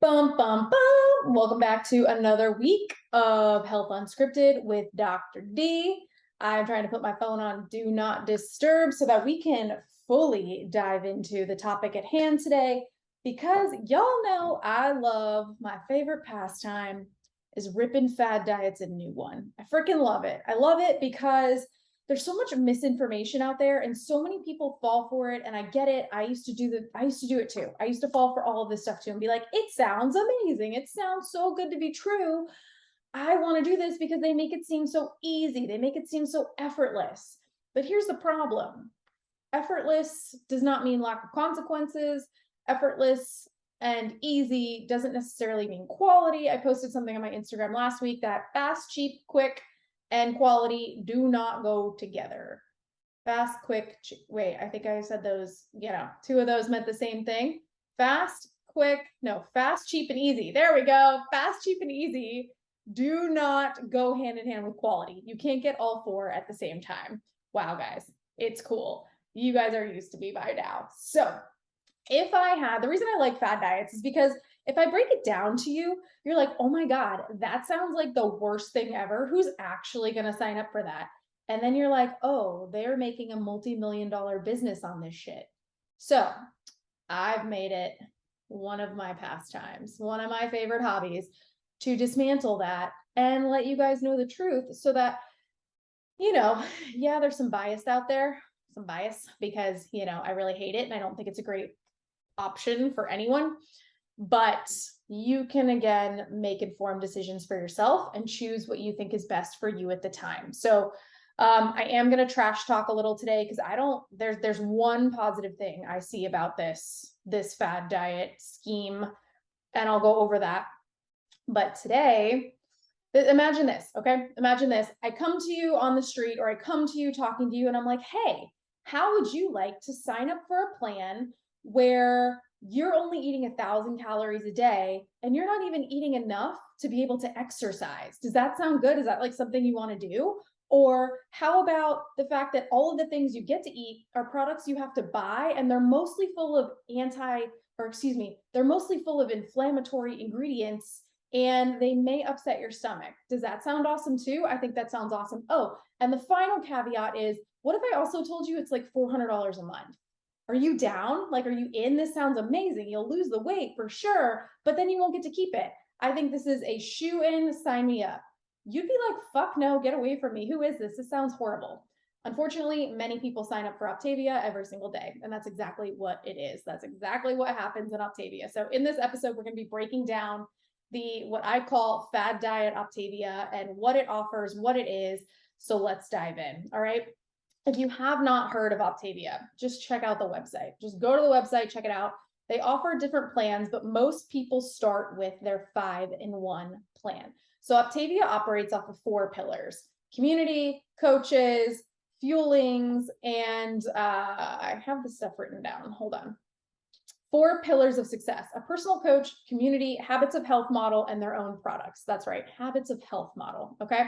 Bum, bum, bum. Welcome back to another week of Health Unscripted with Dr. D. I'm trying to put my phone on Do Not Disturb so that we can fully dive into the topic at hand today. Because y'all know I love my favorite pastime is ripping fad diets a new one. I freaking love it. I love it because there's so much misinformation out there and so many people fall for it, and I get it. I used to do it too. I used to fall for all of this stuff too and be like, it sounds amazing, it sounds so good to be true. I want to do this because they make it seem so easy, they make it seem so effortless. But here's the problem: effortless does not mean lack of consequences. Effortless and easy doesn't necessarily mean quality. I posted something on my Instagram last week that fast, cheap, quick and quality do not go together. Fast, quick, wait, I think I said those, two of those meant the same thing. Fast, quick, no, fast, cheap, and easy. There we go. Fast, cheap, and easy do not go hand in hand with quality. You can't get all four at the same time. Wow, guys, it's cool. You guys are used to me by now. So the reason I like fad diets is because if I break it down to you, you're like, oh my God, that sounds like the worst thing ever. Who's actually going to sign up for that? And then you're like, oh, they're making a multi-million-dollar business on this shit. So I've made it one of my pastimes, one of my favorite hobbies, to dismantle that and let you guys know the truth so that, yeah, there's some bias out there, because, I really hate it and I don't think it's a great option for anyone. But you can, again, make informed decisions for yourself and choose what you think is best for you at the time. So I am going to trash talk a little today because there's one positive thing I see about this fad diet scheme, and I'll go over that. But today, imagine this, okay? Imagine this. I come to you on the street, or I come to you talking to you, and I'm like, hey, how would you like to sign up for a plan where you're only eating 1,000 calories a day and you're not even eating enough to be able to exercise? Does that sound good? Is that like something you want to do? Or how about the fact that all of the things you get to eat are products you have to buy, and they're mostly full of they're mostly full of inflammatory ingredients, and they may upset your stomach. Does that sound awesome too? I think that sounds awesome. Oh, and the final caveat is, what if I also told you it's like $400 a month? Are you down? Like, are you in? This sounds amazing. You'll lose the weight for sure, but then you won't get to keep it. I think this is a shoe-in, sign me up. You'd be like, fuck no, get away from me. Who is this? This sounds horrible. Unfortunately, many people sign up for Optavia every single day, and that's exactly what it is. That's exactly what happens in Optavia. So in this episode, we're going to be breaking down what I call Fad Diet Optavia and what it offers, what it is. So let's dive in. All right. If you have not heard of Optavia, just check out the website. Just go to the website, check it out. They offer different plans, but most people start with their 5-in-1 plan. So Optavia operates off of 4 pillars: community, coaches, fuelings, and I have this stuff written down. Hold on. 4 pillars of success: a personal coach, community, habits of health model, and their own products. That's right, habits of health model. Okay.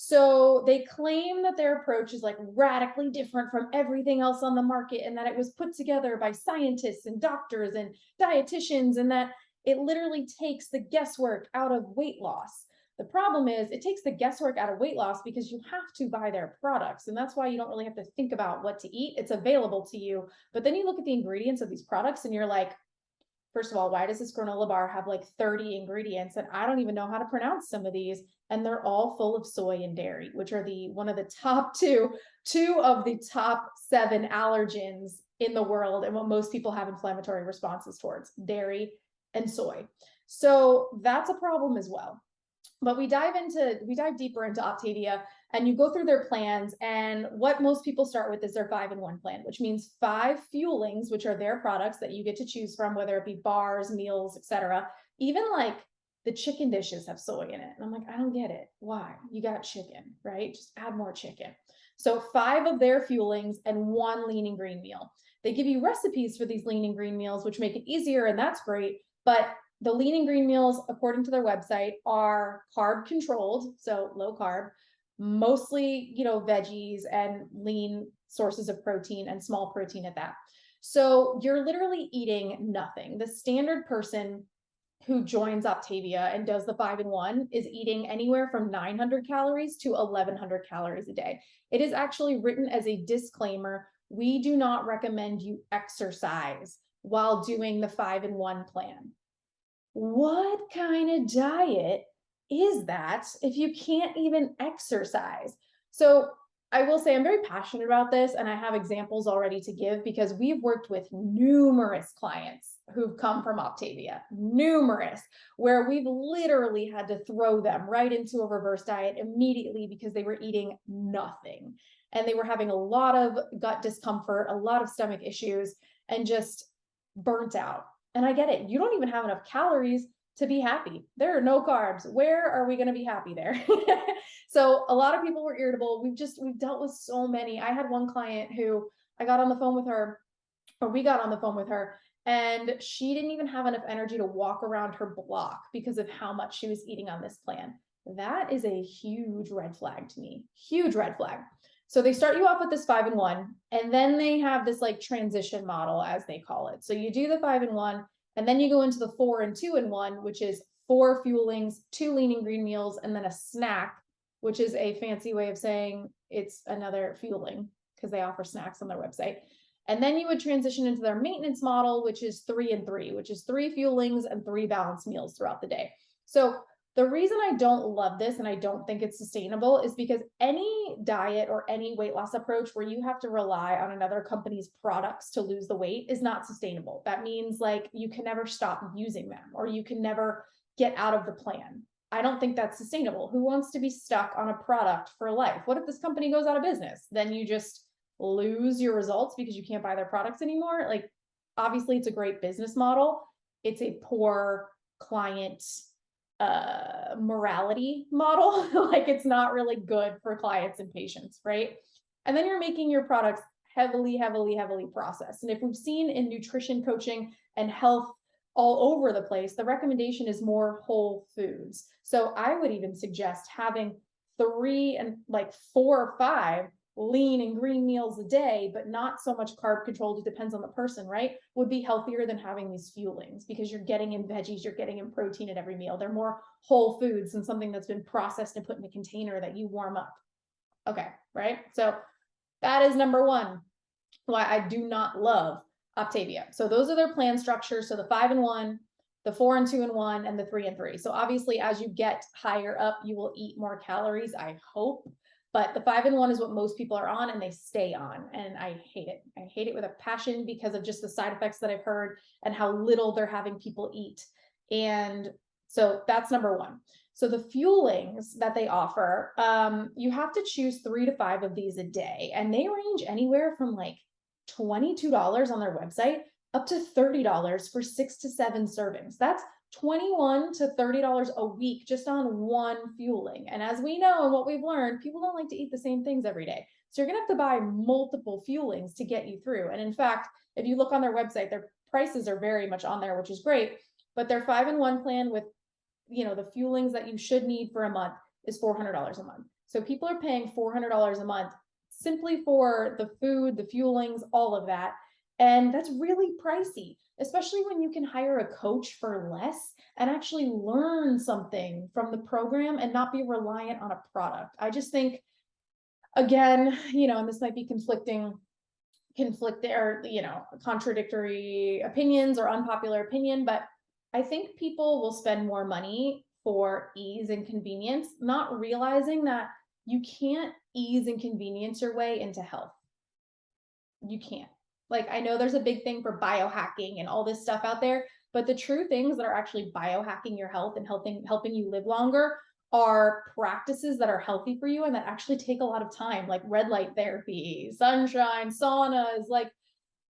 So they claim that their approach is like radically different from everything else on the market, and that it was put together by scientists and doctors and dietitians, and that it literally takes the guesswork out of weight loss. The problem is it takes the guesswork out of weight loss because you have to buy their products. And that's why you don't really have to think about what to eat. It's available to you. But then you look at the ingredients of these products and you're like, first of all, why does this granola bar have like 30 ingredients? And I don't even know how to pronounce some of these. And they're all full of soy and dairy, which are one of the top two of the top 7 allergens in the world, and what most people have inflammatory responses towards: dairy and soy. So that's a problem as well. But we dive deeper into Optavia, and you go through their plans. And what most people start with is their 5-in-1 plan, which means 5 fuelings, which are their products that you get to choose from, whether it be bars, meals, etc. Even like the chicken dishes have soy in it. And I'm like, I don't get it. Why? You got chicken, right? Just add more chicken. So 5 of their fuelings and 1 lean and green meal. They give you recipes for these lean and green meals, which make it easier, and that's great. But the lean and green meals, according to their website, are carb controlled, so low carb, mostly, veggies and lean sources of protein, and small protein at that. So you're literally eating nothing. The standard person who joins Optavia and does the 5-in-1 is eating anywhere from 900 calories to 1100 calories a day. It is actually written as a disclaimer. We do not recommend you exercise while doing the 5-in-1 plan. What kind of diet is that if you can't even exercise? So I will say I'm very passionate about this, and I have examples already to give because we've worked with numerous clients who've come from Optavia, numerous, where we've literally had to throw them right into a reverse diet immediately because they were eating nothing. And they were having a lot of gut discomfort, a lot of stomach issues, and just burnt out. And I get it. You don't even have enough calories to be happy. There are no carbs. Where are we going to be happy there? So a lot of people were irritable. We've dealt with so many. I had one client who I got on the phone with her, or we got on the phone with her, and she didn't even have enough energy to walk around her block because of how much she was eating on this plan. That is a huge red flag to me. Huge red flag. So they start you off with this 5-in-1, and then they have this like transition model, as they call it. So you do the 5-in-1, and then you go into the 4 and 2-in-1, which is 4 fuelings, 2 lean and green meals, and then a snack, which is a fancy way of saying it's another fueling because they offer snacks on their website. And then you would transition into their maintenance model, which is 3 and 3, which is 3 fuelings and 3 balanced meals throughout the day. So the reason I don't love this and I don't think it's sustainable is because any diet or any weight loss approach where you have to rely on another company's products to lose the weight is not sustainable. That means like you can never stop using them or you can never get out of the plan. I don't think that's sustainable. Who wants to be stuck on a product for life? What if this company goes out of business? Then you just lose your results because you can't buy their products anymore. Like, obviously it's a great business model. It's a poor client morality model. Like, it's not really good for clients and patients, right? And then you're making your products heavily processed. And if we've seen in nutrition coaching and health all over the place, the recommendation is more whole foods. So I would even suggest having 3 and like 4 or 5 lean and green meals a day, but not so much carb controlled. It depends on the person, right? Would be healthier than having these fuelings because you're getting in veggies, you're getting in protein at every meal. They're more whole foods than something that's been processed and put in a container that you warm up. Okay, right? So that is number 1, why I do not love Optavia. So those are their plan structures. So the 5-in-1, the 4 and 2-in-1, and the 3 and 3. So obviously, as you get higher up, you will eat more calories, I hope. But the 5-in-1 is what most people are on and they stay on. And I hate it. I hate it with a passion because of just the side effects that I've heard and how little they're having people eat. And so that's number 1. So the fuelings that they offer, you have to choose 3 to 5 of these a day. And they range anywhere from like $22 on their website up to $30 for 6 to 7 servings. That's $21 to $30 a week just on one fueling. And as we know and what we've learned, people don't like to eat the same things every day. So you're going to have to buy multiple fuelings to get you through. And in fact, if you look on their website, their prices are very much on there, which is great. But their 5-in-1 plan with, you know, the fuelings that you should need for a month is $400 a month. So people are paying $400 a month simply for the food, the fuelings, all of that. And that's really pricey, especially when you can hire a coach for less and actually learn something from the program and not be reliant on a product. I just think, again, you know, and this might be contradictory opinions or unpopular opinion, but I think people will spend more money for ease and convenience, not realizing that you can't ease and convenience your way into health. You can't. Like, I know there's a big thing for biohacking and all this stuff out there, but the true things that are actually biohacking your health and helping you live longer are practices that are healthy for you and that actually take a lot of time, like red light therapy, sunshine, saunas, like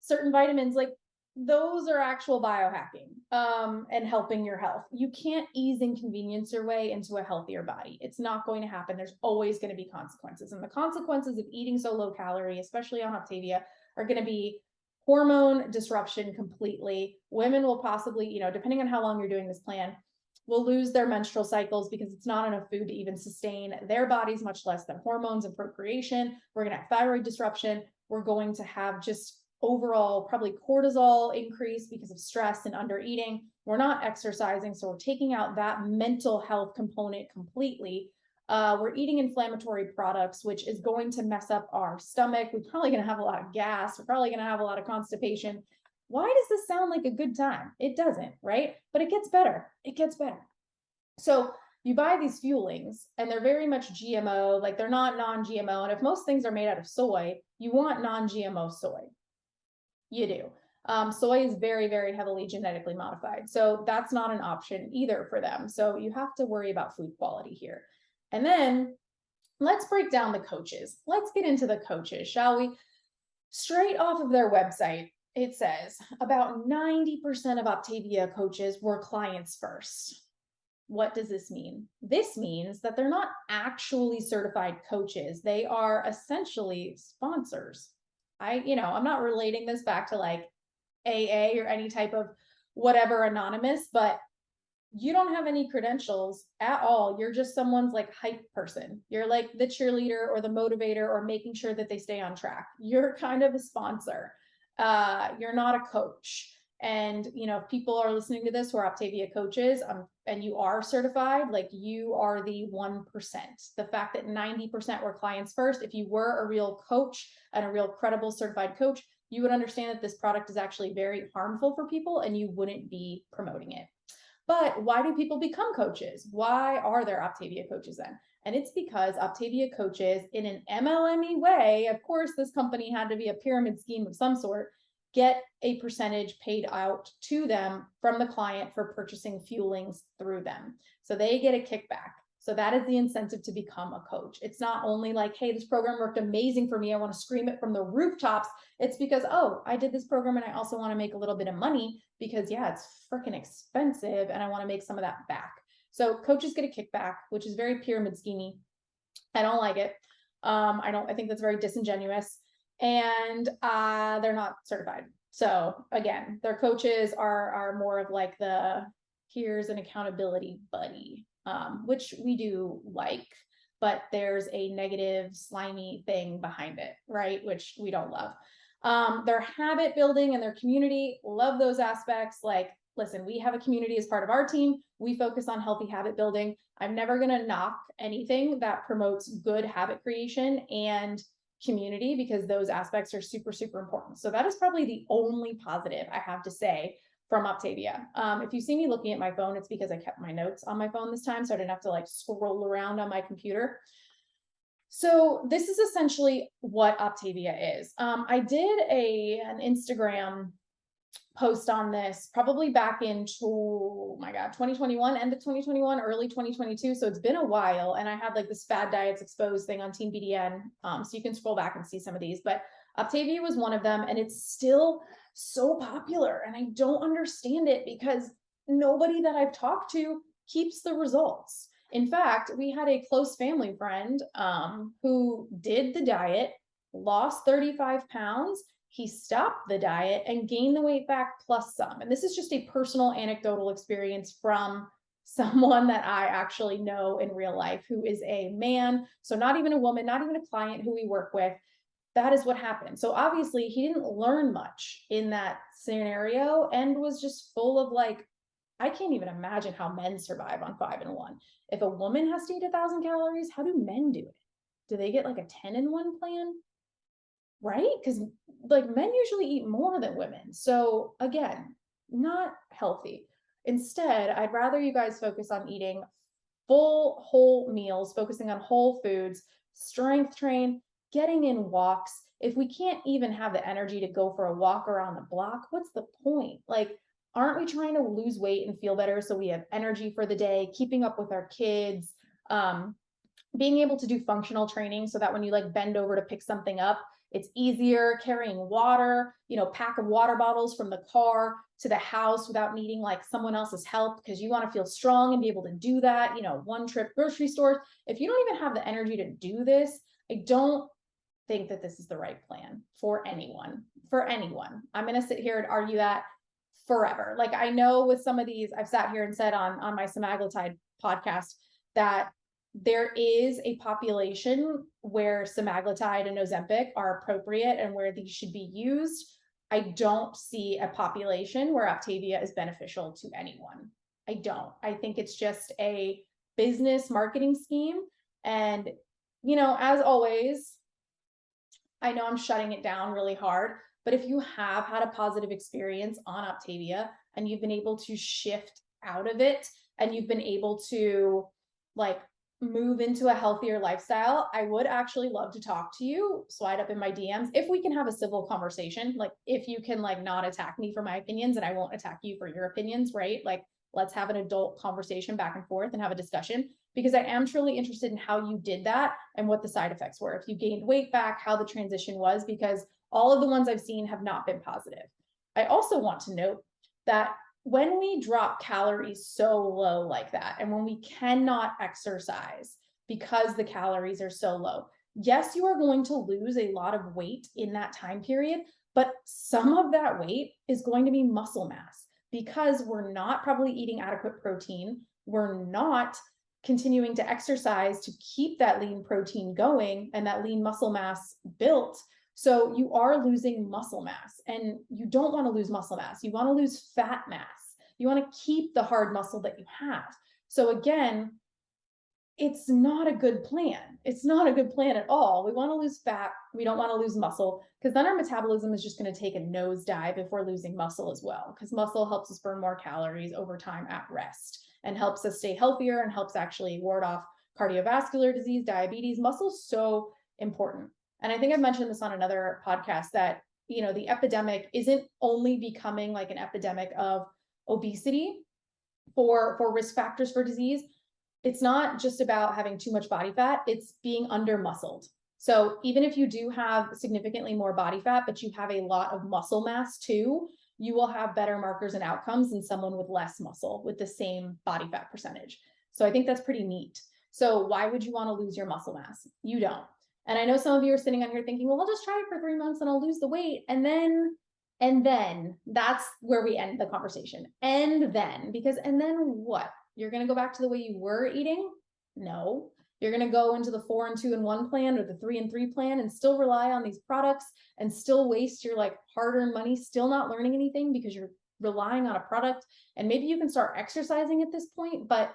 certain vitamins, like those are actual biohacking and helping your health. You can't ease and convenience your way into a healthier body. It's not going to happen. There's always going to be consequences. And the consequences of eating so low calorie, especially on Optavia, are going to be hormone disruption completely. Women will possibly, you know, depending on how long you're doing this plan, will lose their menstrual cycles because it's not enough food to even sustain their bodies, much less than hormones and procreation. We're going to have thyroid disruption. We're going to have just overall probably cortisol increase because of stress and under eating. We're not exercising, so we're taking out that mental health component completely. We're eating inflammatory products, which is going to mess up our stomach. We're probably going to have a lot of gas. We're probably going to have a lot of constipation. Why does this sound like a good time? It doesn't, right? But it gets better. It gets better. So you buy these fuelings and they're very much GMO, like they're not non-GMO. And if most things are made out of soy, you want non-GMO soy. You do. Soy is very, very heavily genetically modified. So that's not an option either for them. So you have to worry about food quality here. And then let's break down the coaches. Let's get into the coaches, shall we? Straight off of their website, it says about 90% of Optavia coaches were clients first. What does this mean? This means that they're not actually certified coaches. They are essentially sponsors. I'm not relating this back to like AA or any type of whatever anonymous, but you don't have any credentials at all. You're just someone's like hype person. You're like the cheerleader or the motivator or making sure that they stay on track. You're kind of a sponsor. You're not a coach. And, if people are listening to this who are Optavia coaches, and you are certified, like you are the 1%. The fact that 90% were clients first, if you were a real coach and a real credible certified coach, you would understand that this product is actually very harmful for people and you wouldn't be promoting it. But why do people become coaches? Why are there Optavia coaches then? And it's because Optavia coaches, in an MLME way, of course, this company had to be a pyramid scheme of some sort, get a percentage paid out to them from the client for purchasing fuelings through them. So they get a kickback. So that is the incentive to become a coach. It's not only like, hey, this program worked amazing for me, I want to scream it from the rooftops. It's because, oh, I did this program and I also want to make a little bit of money because, yeah, it's freaking expensive and I want to make some of that back. So coaches get a kickback, which is very pyramid schemey. I don't like it. I think that's very disingenuous, and they're not certified. So again, their coaches are more of like the here's an accountability buddy, which we do like, but there's a negative slimy thing behind it, right? Which we don't love. Their habit building and their community, love those aspects. Like, listen, we have a community as part of our team. We focus on healthy habit building. I'm never going to knock anything that promotes good habit creation and community because those aspects are super, super important. So that is probably the only positive I have to say from Optavia. If you see me looking at my phone, it's because I kept my notes on my phone this time, so I didn't have to like scroll around on my computer. So this is essentially what Optavia is. I did an Instagram post on this probably back in 2021, end of 2021, early 2022. So it's been a while. And I had like this Fad Diets Exposed thing on Team BDN. So you can scroll back and see some of these, but Optavia was one of them, and it's still so popular. And I don't understand it because nobody that I've talked to keeps the results. In fact, we had a close family friend who did the diet, lost 35 pounds. He stopped the diet and gained the weight back plus some. And this is just a personal anecdotal experience from someone that I actually know in real life who is a man. So not even a woman, not even a client who we work with. That is what happened. So obviously he didn't learn much in that scenario and was just full of like, I can't even imagine how men survive on 5 and 1. If a woman has to eat 1,000 calories, how do men do it? Do they get like a 10 in 1 plan? Right? Because like men usually eat more than women. So again, not healthy. Instead, I'd rather you guys focus on eating full whole meals, focusing on whole foods, strength train, getting in walks. If we can't even have the energy to go for a walk around the block, what's the point? Like, aren't we trying to lose weight and feel better so we have energy for the day, keeping up with our kids, being able to do functional training so that when you like bend over to pick something up, it's easier, carrying water, pack of water bottles from the car to the house without needing like someone else's help because you want to feel strong and be able to do that, one trip grocery stores. If you don't even have the energy to do this, I don't think that this is the right plan for anyone. I'm going to sit here and argue that forever. Like I know with some of these, I've sat here and said on my semaglutide podcast that there is a population where semaglutide and Ozempic are appropriate and where these should be used. I don't see a population where Optavia is beneficial to anyone. I don't. I think it's just a business marketing scheme. And, as always, I know I'm shutting it down really hard, but if you have had a positive experience on Optavia and you've been able to shift out of it and you've been able to like move into a healthier lifestyle, I would actually love to talk to you. Slide up in my DMs if we can have a civil conversation. Like if you can like not attack me for my opinions and I won't attack you for your opinions, right? Like let's have an adult conversation back and forth and have a discussion, because I am truly interested in how you did that and what the side effects were. If you gained weight back, how the transition was, because all of the ones I've seen have not been positive. I also want to note that when we drop calories so low like that, and when we cannot exercise because the calories are so low, yes, you are going to lose a lot of weight in that time period, but some of that weight is going to be muscle mass because we're not probably eating adequate protein. We're not continuing to exercise to keep that lean protein going and that lean muscle mass built. So you are losing muscle mass, and you don't want to lose muscle mass. You want to lose fat mass. You want to keep the hard muscle that you have. So again, it's not a good plan. It's not a good plan at all. We want to lose fat. We don't want to lose muscle, because then our metabolism is just going to take a nosedive if we're losing muscle as well, because muscle helps us burn more calories over time at rest and helps us stay healthier and helps actually ward off cardiovascular disease, diabetes. Muscle's so important. And I think I've mentioned this on another podcast that, the epidemic isn't only becoming like an epidemic of obesity for risk factors for disease. It's not just about having too much body fat, it's being under muscled. So even if you do have significantly more body fat, but you have a lot of muscle mass too, you will have better markers and outcomes than someone with less muscle with the same body fat percentage. So I think that's pretty neat. So why would you want to lose your muscle mass? You don't. And I know some of you are sitting on here thinking, well, I'll just try it for 3 months and I'll lose the weight. And then that's where we end the conversation. And then what? You're going to go back to the way you were eating? No. You're going to go into the 4 and 2 and 1 plan or the 3 and 3 plan and still rely on these products and still waste your like hard-earned money, still not learning anything because you're relying on a product. And maybe you can start exercising at this point, but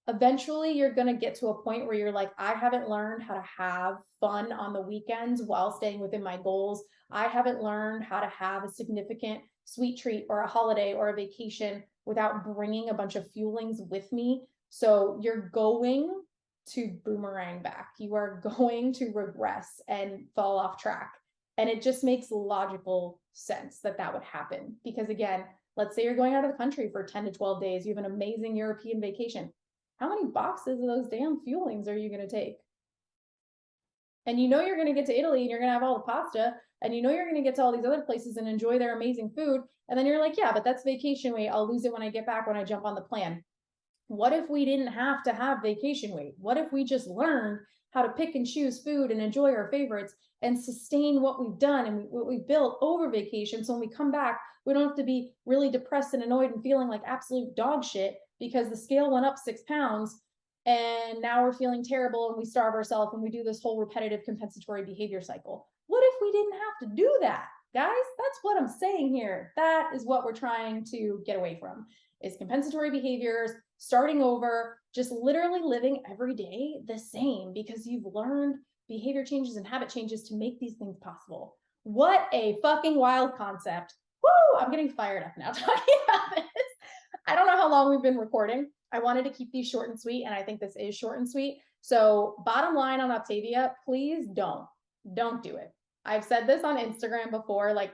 eventually you're going to get to a point where you're like, I haven't learned how to have fun on the weekends while staying within my goals. I haven't learned how to have a significant sweet treat or a holiday or a vacation without bringing a bunch of fuelings with me. So you're going to boomerang back. You are going to regress and fall off track. And it just makes logical sense that that would happen. Because again, let's say you're going out of the country for 10 to 12 days. You have an amazing European vacation. How many boxes of those damn fuelings are you going to take? And you're going to get to Italy and you're going to have all the pasta, and you're going to get to all these other places and enjoy their amazing food. And then you're like, yeah, but that's vacation weight. I'll lose it when I get back, when I jump on the plan. What if we didn't have to have vacation weight? What if we just learned how to pick and choose food and enjoy our favorites and sustain what we've done and what we've built over vacation? So when we come back, we don't have to be really depressed and annoyed and feeling like absolute dog shit because the scale went up 6 pounds and now we're feeling terrible and we starve ourselves and we do this whole repetitive compensatory behavior cycle. What if we didn't have to do that? Guys, that's what I'm saying here. That is what we're trying to get away from, is compensatory behaviors, starting over, just literally living every day the same because you've learned behavior changes and habit changes to make these things possible. What a fucking wild concept. Woo! I'm getting fired up now talking about this. I don't know how long we've been recording. I wanted to keep these short and sweet, and I think this is short and sweet. So bottom line on Optavia, please don't do it. I've said this on Instagram before, like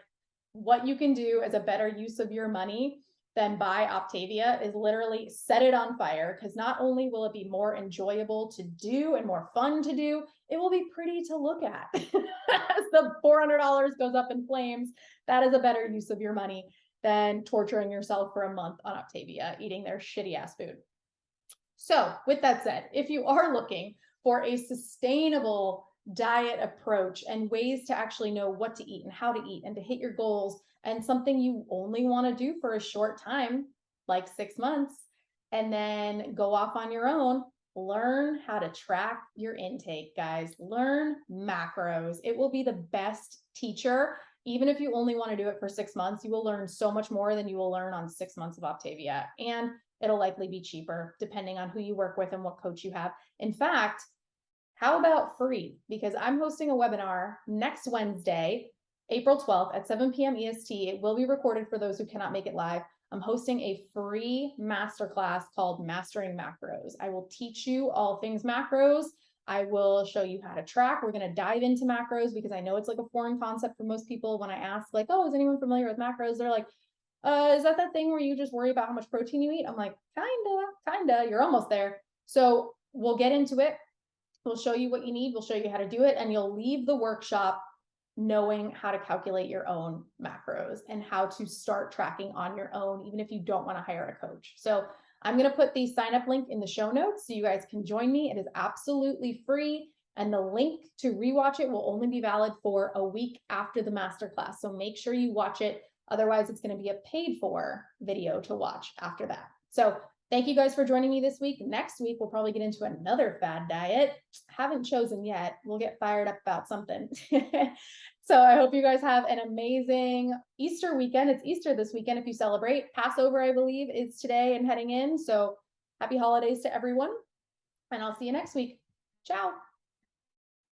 what you can do as a better use of your money than buy Optavia is literally set it on fire, because not only will it be more enjoyable to do and more fun to do, it will be pretty to look at. As the $400 goes up in flames, that is a better use of your money than torturing yourself for a month on Optavia, eating their shitty ass food. So with that said, if you are looking for a sustainable diet approach and ways to actually know what to eat and how to eat and to hit your goals, and something you only want to do for a short time, like 6 months, and then go off on your own, learn how to track your intake, guys. Learn macros. It will be the best teacher even if you only want to do it for 6 months, you will learn so much more than you will learn on 6 months of Optavia. And it'll likely be cheaper depending on who you work with and what coach you have. In fact, how about free? Because I'm hosting a webinar next Wednesday, April 12th at 7 p.m. EST. It will be recorded for those who cannot make it live. I'm hosting a free masterclass called Mastering Macros. I will teach you all things macros. I will show you how to track. We're going to dive into macros because I know it's like a foreign concept for most people. When I ask like, oh, is anyone familiar with macros? They're like, is that thing where you just worry about how much protein you eat? I'm like, kinda, you're almost there. So we'll get into it. We'll show you what you need. We'll show you how to do it. And you'll leave the workshop knowing how to calculate your own macros and how to start tracking on your own, even if you don't want to hire a coach. So I'm going to put the sign up link in the show notes so you guys can join me. It is absolutely free. And the link to rewatch it will only be valid for a week after the masterclass. So make sure you watch it. Otherwise, it's going to be a paid for video to watch after that. So thank you guys for joining me this week. Next week, we'll probably get into another fad diet. Haven't chosen yet. We'll get fired up about something. So I hope you guys have an amazing Easter weekend. It's Easter this weekend if you celebrate. Passover, I believe, is today and heading in. So happy holidays to everyone. And I'll see you next week. Ciao.